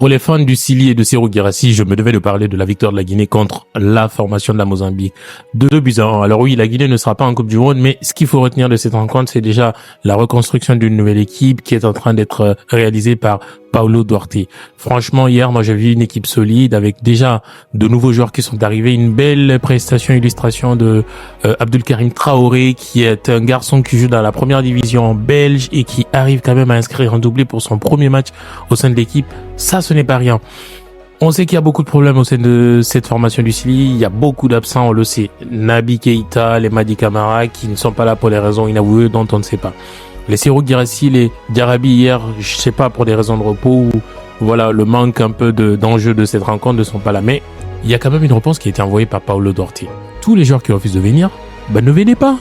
Pour les fans du Sili et de Serhou Guirassy, je me devais de parler de la victoire de la Guinée contre la formation de la Mozambique. 2-1. Alors oui, la Guinée ne sera pas en Coupe du Monde, mais ce qu'il faut retenir de cette rencontre, c'est déjà la reconstruction d'une nouvelle équipe qui est en train d'être réalisée par Paulo Duarte. Franchement, hier, moi, j'ai vu une équipe solide avec déjà de nouveaux joueurs qui sont arrivés. Une belle prestation, illustration de Abdelkarim Traoré, qui est un garçon qui joue dans la première division belge et qui arrive quand même à inscrire un doublé pour son premier match au sein de l'équipe. Ça, ce n'est pas rien. On sait qu'il y a beaucoup de problèmes au sein de cette formation du Sili. Il y a beaucoup d'absents, on le sait. Naby Keïta, les Madi Camara, qui ne sont pas là pour des raisons inavouées dont on ne sait pas. Les Serhou Guirassy, les Diarabi hier, je sais pas, pour des raisons de repos ou voilà, le manque un peu d'enjeu de cette rencontre ne sont pas là. Mais il y a quand même une réponse qui a été envoyée par Paulo Duarte. Tous les joueurs qui refusent de venir, ne venez pas.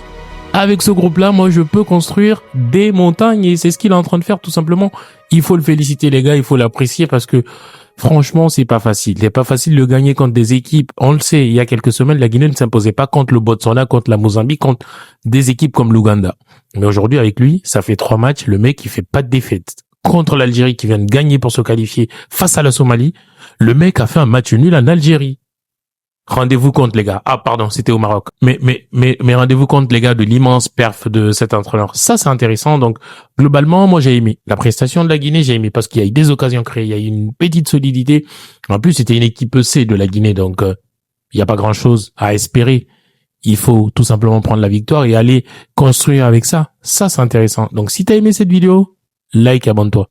Avec ce groupe-là, moi, je peux construire des montagnes et c'est ce qu'il est en train de faire, tout simplement. Il faut le féliciter, les gars, il faut l'apprécier parce que franchement, c'est pas facile. C'est pas facile de gagner contre des équipes. On le sait, il y a quelques semaines, la Guinée ne s'imposait pas contre le Botswana, contre la Mozambique, contre des équipes comme l'Ouganda. Mais aujourd'hui, avec lui, ça fait 3 matchs. Le mec, il fait pas de défaite. Contre l'Algérie, qui vient de gagner pour se qualifier face à la Somalie, le mec a fait un match nul en Algérie. Rendez-vous compte, les gars. Ah, pardon, c'était au Maroc. Mais rendez-vous compte, les gars, de l'immense perf de cet entraîneur. Ça, c'est intéressant. Donc, globalement, moi, j'ai aimé. La prestation de la Guinée, j'ai aimé parce qu'il y a eu des occasions créées. Il y a eu une petite solidité. En plus, c'était une équipe C de la Guinée. Donc, il n'y a pas grand chose à espérer. Il faut tout simplement prendre la victoire et aller construire avec ça. Ça, c'est intéressant. Donc, si t'as aimé cette vidéo, like, abonne-toi.